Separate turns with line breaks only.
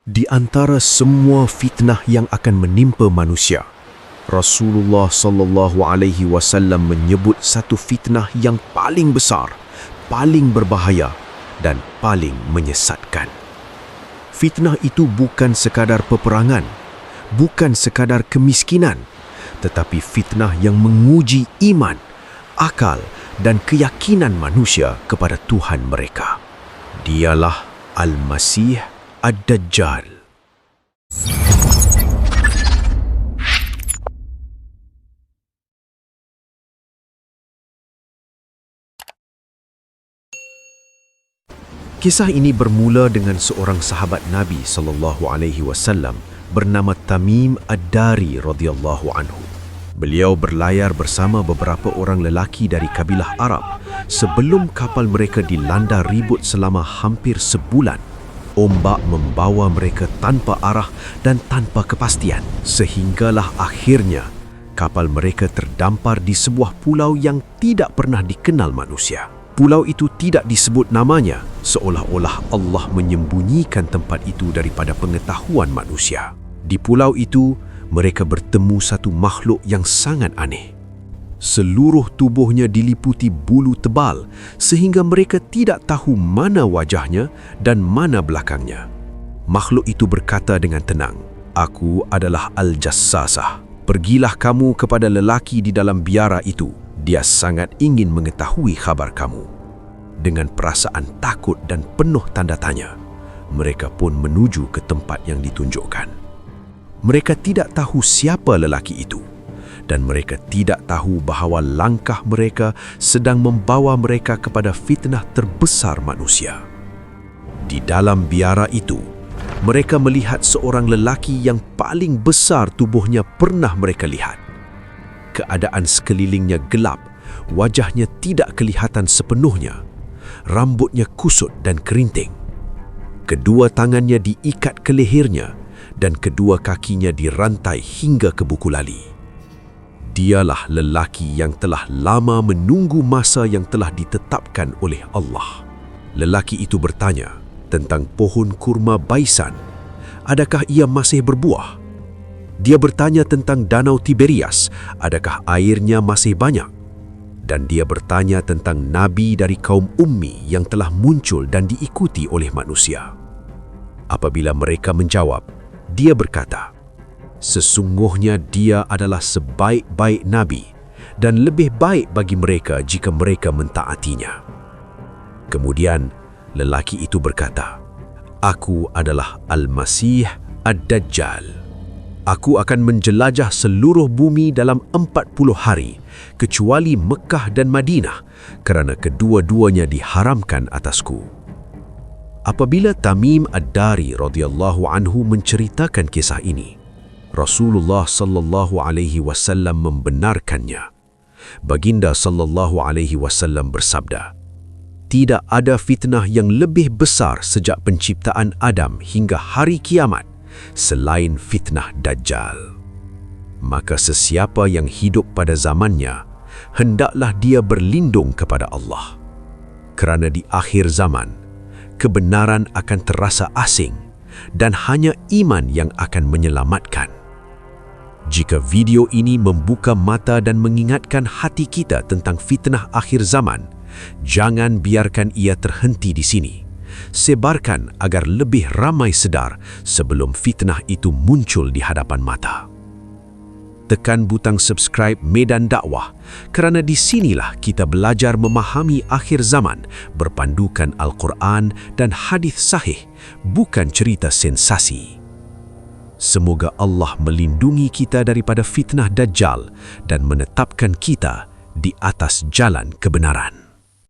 Di antara semua fitnah yang akan menimpa manusia, Rasulullah SAW menyebut satu fitnah yang paling besar, paling berbahaya dan paling menyesatkan. Fitnah itu bukan sekadar peperangan, bukan sekadar kemiskinan, tetapi fitnah yang menguji iman, akal dan keyakinan manusia kepada Tuhan mereka. Dialah Al-Masih Ad-Dajjal. Kisah ini bermula dengan seorang sahabat Nabi SAW bernama Tamim Ad-Dari radhiyallahu anhu. Beliau berlayar bersama beberapa orang lelaki dari kabilah Arab sebelum kapal mereka dilanda ribut selama hampir sebulan. Ombak membawa mereka tanpa arah dan tanpa kepastian, sehinggalah akhirnya kapal mereka terdampar di sebuah pulau yang tidak pernah dikenal manusia. Pulau itu tidak disebut namanya, seolah-olah Allah menyembunyikan tempat itu daripada pengetahuan manusia. Di pulau itu, mereka bertemu satu makhluk yang sangat aneh. Seluruh tubuhnya diliputi bulu tebal sehingga mereka tidak tahu mana wajahnya dan mana belakangnya. Makhluk itu berkata dengan tenang, "Aku adalah Al-Jassasah. Pergilah kamu kepada lelaki di dalam biara itu. Dia sangat ingin mengetahui khabar kamu." Dengan perasaan takut dan penuh tanda tanya, mereka pun menuju ke tempat yang ditunjukkan. Mereka tidak tahu siapa lelaki itu, dan mereka tidak tahu bahawa langkah mereka sedang membawa mereka kepada fitnah terbesar manusia. Di dalam biara itu, mereka melihat seorang lelaki yang paling besar tubuhnya pernah mereka lihat. Keadaan sekelilingnya gelap, wajahnya tidak kelihatan sepenuhnya, rambutnya kusut dan kerinting. Kedua tangannya diikat ke lehernya dan kedua kakinya dirantai hingga ke buku lali. Dialah lelaki yang telah lama menunggu masa yang telah ditetapkan oleh Allah. Lelaki itu bertanya tentang pohon kurma Baisan. Adakah ia masih berbuah? Dia bertanya tentang danau Tiberias. Adakah airnya masih banyak? Dan dia bertanya tentang nabi dari kaum Ummi yang telah muncul dan diikuti oleh manusia. Apabila mereka menjawab, dia berkata, "Sesungguhnya dia adalah sebaik-baik nabi dan lebih baik bagi mereka jika mereka mentaatinya." Kemudian lelaki itu berkata, "Aku adalah Al-Masih Ad-Dajjal. Aku akan menjelajah seluruh bumi dalam 40 hari, kecuali Mekah dan Madinah, kerana kedua-duanya diharamkan atasku." Apabila Tamim Ad-Dari radhiyallahu anhu menceritakan kisah ini, Rasulullah SAW membenarkannya. Baginda SAW bersabda, "Tidak ada fitnah yang lebih besar sejak penciptaan Adam hingga hari kiamat selain fitnah Dajjal. Maka sesiapa yang hidup pada zamannya, hendaklah dia berlindung kepada Allah. Kerana di akhir zaman, kebenaran akan terasa asing dan hanya iman yang akan menyelamatkan." Jika video ini membuka mata dan mengingatkan hati kita tentang fitnah akhir zaman, jangan biarkan ia terhenti di sini. Sebarkan agar lebih ramai sedar sebelum fitnah itu muncul di hadapan mata. Tekan butang subscribe Medan Dakwah kerana di sinilah kita belajar memahami akhir zaman berpandukan Al-Quran dan hadis sahih, bukan cerita sensasi. Semoga Allah melindungi kita daripada fitnah Dajjal dan menetapkan kita di atas jalan kebenaran.